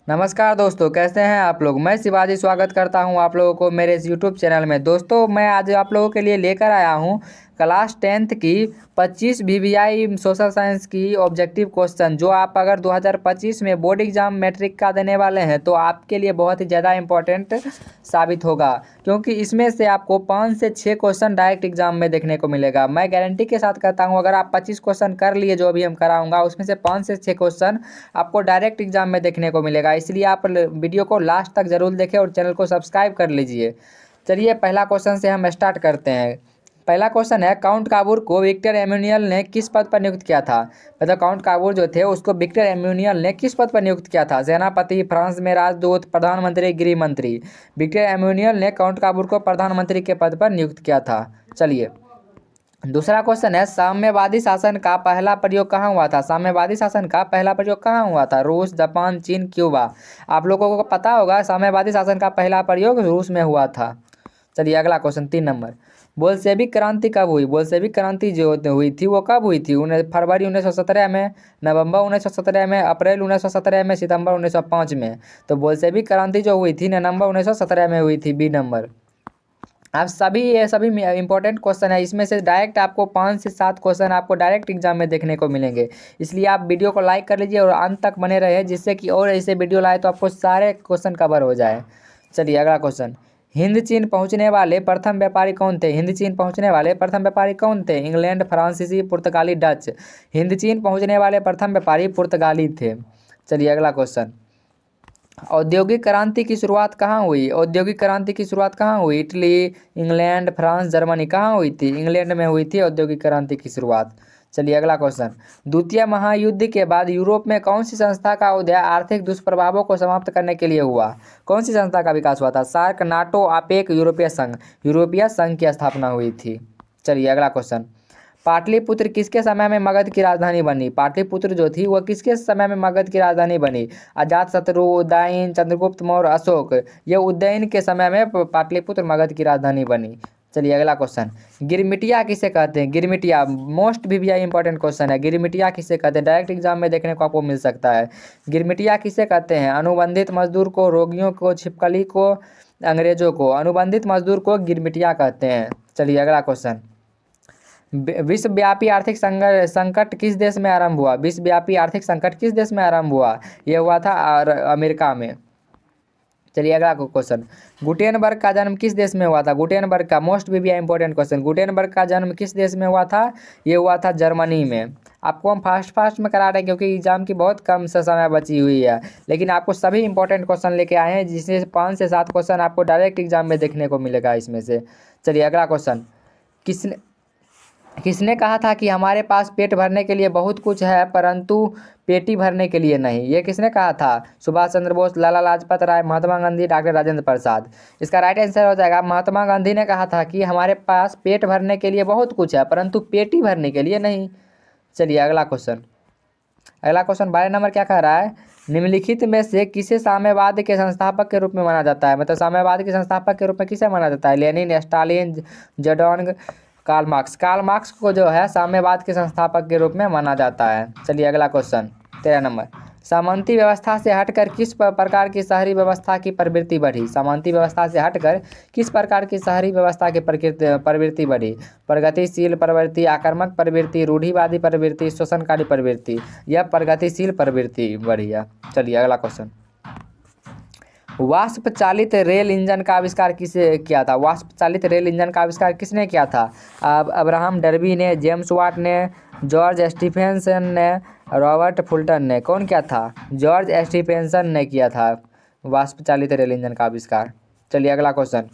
नमस्कार दोस्तों, कैसे हैं आप लोग। मैं शिवाजी स्वागत करता हूं आप लोगों को मेरे इस यूट्यूब चैनल में। दोस्तों, मैं आज आप लोगों के लिए लेकर आया हूं क्लास 10th की 25 वीवीआई सोशल साइंस की ऑब्जेक्टिव क्वेश्चन, जो आप अगर 2025 में बोर्ड एग्जाम मैट्रिक का देने वाले हैं तो आपके लिए बहुत ही ज़्यादा इम्पोर्टेंट साबित होगा, क्योंकि इसमें से आपको 5 से 6 क्वेश्चन डायरेक्ट एग्जाम में देखने को मिलेगा। मैं गारंटी के साथ कहता हूं, अगर आप 25 क्वेश्चन कर लिए जो अभी हम कराऊंगा, उसमें से 5 से 6 क्वेश्चन आपको डायरेक्ट एग्जाम में देखने को मिलेगा। इसलिए आप वीडियो को लास्ट तक जरूर देखें और चैनल को सब्सक्राइब कर लीजिए। चलिए पहला क्वेश्चन से हम स्टार्ट करते हैं। पहला क्वेश्चन है, काउंट काबूर को विक्टर एम्यूनियल ने किस पद पर नियुक्त किया था। मतलब काउंट काबूर जो थे उसको विक्टर एम्यूनियल ने किस पद पर नियुक्त किया था। सेनापति, फ्रांस में राजदूत, प्रधानमंत्री, गृह मंत्री। विक्टर एम्यूनियल ने काउंट काबूर को प्रधानमंत्री के पद पर नियुक्त किया था। चलिए दूसरा क्वेश्चन है, साम्यवादी शासन का पहला प्रयोग कहाँ हुआ था। साम्यवादी शासन का पहला प्रयोग कहाँ हुआ था। रूस, जापान, चीन, क्यूबा। आप लोगों को पता होगा साम्यवादी शासन का पहला प्रयोग रूस में हुआ था। चलिए अगला क्वेश्चन 3 नंबर। बोल्शेविक क्रांति कब हुई। बोल्शेविक क्रांति जो हुई थी वो कब हुई थी। फरवरी 1917 में, नवंबर 1917 में, अप्रैल 1917 में, सितंबर 1905 में। तो बोल्शेविक क्रांति जो हुई थी नवंबर 1917 में हुई थी। B number. अब ये सभी इंपॉर्टेंट क्वेश्चन है, इसमें से डायरेक्ट आपको 5 से 7 क्वेश्चन आपको डायरेक्ट एग्जाम में देखने को मिलेंगे। इसलिए आप वीडियो को लाइक कर लीजिए और अंत तक बने रहे, जिससे कि और ऐसे वीडियो लाए तो आपको सारे क्वेश्चन कवर हो जाए। चलिए अगला क्वेश्चन। हिंद चीन पहुंचने वाले प्रथम व्यापारी कौन थे। हिंद चीन पहुंचने वाले प्रथम व्यापारी कौन थे। इंग्लैंड, फ्रांसीसी, पुर्तगाली, डच। हिंद चीन पहुंचने वाले प्रथम व्यापारी पुर्तगाली थे। चलिए अगला क्वेश्चन। औद्योगिक क्रांति की शुरुआत कहाँ हुई। औद्योगिक क्रांति की शुरुआत कहाँ हुई। Italy, England, France, Germany. कहाँ हुई थी। इंग्लैंड में हुई थी औद्योगिक क्रांति की शुरुआत। चलिए अगला क्वेश्चन। द्वितीय महायुद्ध के बाद यूरोप में कौन सी संस्था का उदय आर्थिक दुष्प्रभावों को समाप्त करने के लिए हुआ। कौन सी संस्था का विकास हुआ था। सार्क, नाटो, आपेक, यूरोपीय संघ। यूरोपीय संघ की स्थापना हुई थी। चलिए अगला क्वेश्चन। पाटलिपुत्र किसके समय में मगध की राजधानी बनी। पाटलिपुत्र जो थी वह किसके समय में मगध की राजधानी बनी। अजातशत्रु, उदयन, चंद्रगुप्त मौर्य, अशोक। ये उदयन के समय में पाटलिपुत्र मगध की राजधानी बनी। चलिए अगला क्वेश्चन। गिरमिटिया किसे कहते हैं। गिरमिटिया मोस्ट वीवीआई इंपॉर्टेंट क्वेश्चन है। गिरमिटिया किसे कहते हैं, डायरेक्ट एग्जाम में देखने को आपको मिल सकता है। गिरमिटिया किसे कहते हैं। अनुबंधित मजदूर को, रोगियों को, छिपकली को, अंग्रेजों को। अनुबंधित मजदूर को गिरमिटिया कहते हैं। चलिए अगला क्वेश्चन। विश्वव्यापी आर्थिक संकट किस देश में आरंभ हुआ। विश्वव्यापी आर्थिक संकट किस देश में आरंभ हुआ। यह हुआ था अमेरिका में। चलिए अगला क्वेश्चन। गुटेनबर्ग का जन्म किस देश में हुआ था। गुटेनबर्ग का मोस्ट भी इंपॉर्टेंट क्वेश्चन। गुटेनबर्ग का जन्म किस देश में हुआ था। ये हुआ था जर्मनी में। आपको हम फास्ट में करा रहे हैं क्योंकि एग्जाम की बहुत कम से समय बची हुई है, लेकिन आपको सभी इंपॉर्टेंट क्वेश्चन लेके आए हैं, जिसमें 5 से 7 क्वेश्चन आपको डायरेक्ट एग्जाम में देखने को मिलेगा इसमें से। चलिए अगला क्वेश्चन। किसने किसने कहा था कि हमारे पास पेट भरने के लिए बहुत कुछ है परंतु पेटी भरने के लिए नहीं। ये किसने कहा था। सुभाष चंद्र बोस, लाला लाजपत राय, महात्मा गांधी, डॉक्टर राजेंद्र प्रसाद। इसका राइट आंसर हो जाएगा महात्मा गांधी ने कहा था कि हमारे पास पेट भरने के लिए बहुत कुछ है परंतु पेटी भरने के लिए नहीं। चलिए अगला क्वेश्चन। अगला क्वेश्चन 12 नंबर क्या कह रहा है। निम्नलिखित में से किसे साम्यवाद के संस्थापक के रूप में माना जाता है। मतलब साम्यवाद के संस्थापक के रूप में किसे माना जाता है। Lenin, Stalin, Zedong, Karl Marx. Karl Marx को जो है साम्यवाद के संस्थापक के रूप में माना जाता है। चलिए अगला क्वेश्चन 13 नंबर। सामंती व्यवस्था से हटकर किस प्रकार की शहरी व्यवस्था की प्रवृत्ति बढ़ी। सामंती व्यवस्था से हटकर किस प्रकार की शहरी व्यवस्था की प्रवृत्ति बढ़ी। प्रगतिशील प्रवृत्ति, आक्रामक प्रवृत्ति, रूढ़िवादी प्रवृत्ति, शोषणकारी प्रवृत्ति। यह प्रगतिशील प्रवृत्ति बढ़ी है। चलिए अगला क्वेश्चन। वाष्प चालित रेल इंजन का आविष्कार किसे किया था। वाष्प चालित रेल इंजन का आविष्कार किसने किया था। अब अब्राहम डर्बी ने, जेम्स वाट ने, जॉर्ज स्टीफेंसन ने, रॉबर्ट फुल्टन ने। कौन किया था। जॉर्ज स्टीफेंसन ने किया था वाष्प चालित रेल इंजन का आविष्कार। चलिए अगला क्वेश्चन।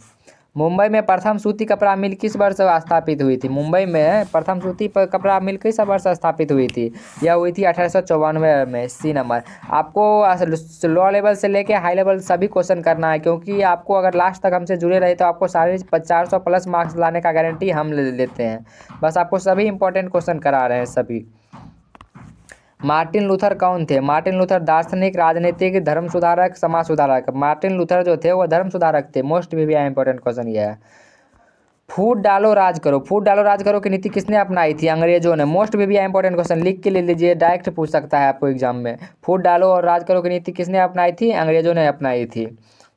मुंबई में प्रथम सूती कपड़ा मिल किस वर्ष स्थापित हुई थी। मुंबई में प्रथम सूती कपड़ा मिल किस वर्ष स्थापित हुई थी। यह हुई थी 1894 में। C number. आपको लो लेवल से लेके हाई लेवल सभी क्वेश्चन करना है, क्योंकि आपको अगर लास्ट तक हमसे जुड़े रहे तो आपको सारे 400 प्लस मार्क्स लाने का गारंटी हम लेते हैं। बस आपको सभी इंपॉर्टेंट क्वेश्चन करा रहे हैं सभी। मार्टिन लूथर कौन थे। मार्टिन लूथर दार्शनिक, राजनीतिक, धर्म सुधारक, समाज सुधारक। मार्टिन लूथर जो थे वो धर्म सुधारक थे। मोस्ट भी इंपॉर्टेंट क्वेश्चन ये है। फूट डालो राज करो, फूट डालो राज करो की नीति किसने अपनाई थी? अंग्रेजों ने। मोस्ट भी इंपॉर्टेंट क्वेश्चन लिख के ले लीजिए, डायरेक्ट पूछ सकता है आपको एग्जाम में। फूट डालो और राज करो की नीति किसने अपनाई थी? अंग्रेजों ने अपनाई थी।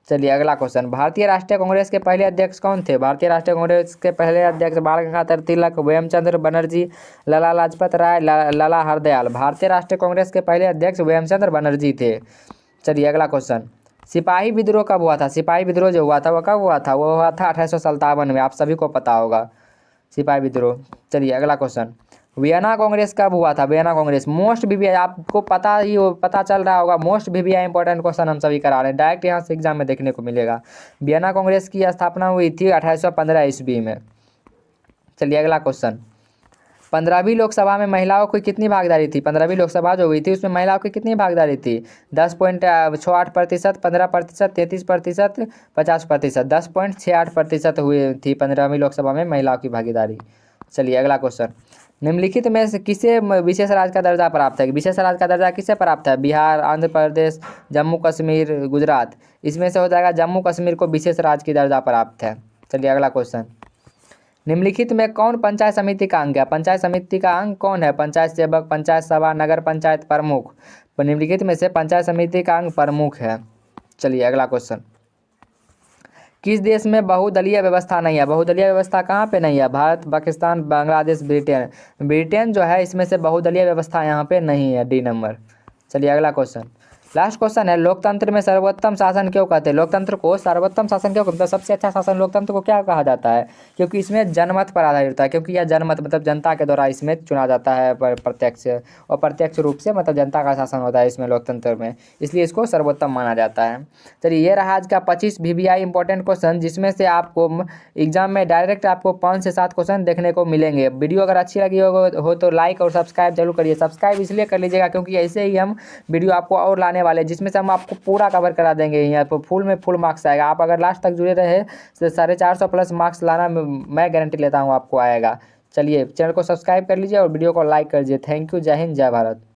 चलिए अगला क्वेश्चन, भारतीय राष्ट्रीय कांग्रेस के पहले अध्यक्ष कौन थे? भारतीय राष्ट्रीय कांग्रेस के पहले अध्यक्ष बाल गंगाधर तिलक, व्यामचंद्र बनर्जी, लाला लाजपत राय, लाला हरदयाल। भारतीय राष्ट्रीय कांग्रेस के पहले अध्यक्ष व्यामचंद्र बनर्जी थे। चलिए अगला क्वेश्चन, सिपाही विद्रोह कब हुआ था? सिपाही विद्रोह जो हुआ था वो कब हुआ था? वो हुआ था 1857 में, आप सभी को पता होगा सिपाही विद्रोह। चलिए अगला क्वेश्चन, वियना कांग्रेस कब हुआ था? वियना कांग्रेस मोस्ट भी आपको पता चल रहा होगा, मोस्ट भी इंपॉर्टेंट क्वेश्चन हम सभी करा रहे हैं, डायरेक्ट यहाँ से एग्जाम में देखने को मिलेगा। वियना कांग्रेस की स्थापना हुई थी 1815 ईस्वी में। चलिए अगला क्वेश्चन, 15वीं लोकसभा में महिलाओं की कितनी भागीदारी थी? 15वीं लोकसभा जो हुई थी उसमें महिलाओं की कितनी भागीदारी थी? 10.68%, 15%, 33%, 50%। 10.68% हुई थी 15वीं लोकसभा में महिलाओं की भागीदारी। चलिए अगला क्वेश्चन, निम्नलिखित में से किसे विशेष राज्य का दर्जा प्राप्त है? विशेष राज्य का दर्जा किसे प्राप्त है? बिहार, आंध्र प्रदेश, जम्मू कश्मीर, गुजरात। इसमें से हो जाएगा जम्मू कश्मीर को विशेष राज्य की दर्जा प्राप्त है। चलिए अगला क्वेश्चन, निम्नलिखित में कौन पंचायत समिति का अंग है? पंचायत समिति का अंग कौन है? पंचायत सेवक, पंचायत सभा, नगर पंचायत प्रमुख। निम्नलिखित में से पंचायत समिति का अंग प्रमुख है। चलिए अगला क्वेश्चन, किस देश में बहुदलीय व्यवस्था नहीं है? बहुदलीय व्यवस्था कहाँ पे नहीं है? भारत, पाकिस्तान, बांग्लादेश, ब्रिटेन। ब्रिटेन जो है इसमें से बहुदलीय व्यवस्था यहाँ पे नहीं है, डी नंबर। चलिए अगला क्वेश्चन, लास्ट क्वेश्चन है, लोकतंत्र में सर्वोत्तम शासन क्यों कहते हैं? लोकतंत्र को सर्वोत्तम शासन क्यों कहते हैं? सबसे अच्छा शासन लोकतंत्र को क्या कहा जाता है? क्योंकि इसमें जनमत पर आधारित होता है, क्योंकि यह जनमत मतलब जनता के द्वारा इसमें चुना जाता है प्रत्यक्ष और प्रत्यक्ष रूप से, मतलब जनता का शासन होता है इसमें लोकतंत्र में, इसलिए इसको सर्वोत्तम माना जाता है। चलिए ये रहा आज का 25 VVI इंपॉर्टेंट क्वेश्चन, जिसमें से आपको एग्जाम में डायरेक्ट आपको 5 से 7 क्वेश्चन देखने को मिलेंगे। वीडियो अगर अच्छी लगी हो तो लाइक और सब्सक्राइब जरूर करिए। सब्सक्राइब इसलिए कर लीजिएगा क्योंकि ऐसे ही हम वीडियो आपको और लाने वाले, जिसमें से हम आपको पूरा कवर करा देंगे। यहाँ पर फुल में फुल मार्क्स आएगा। आप अगर लास्ट तक जुड़े रहे तो 450 प्लस मार्क्स लाना मैं गारंटी लेता हूँ आपको आएगा। चलिए चैनल को सब्सक्राइब कर लीजिए और वीडियो को लाइक कर दीजिए। Thank you. जय हिंद, जय भारत।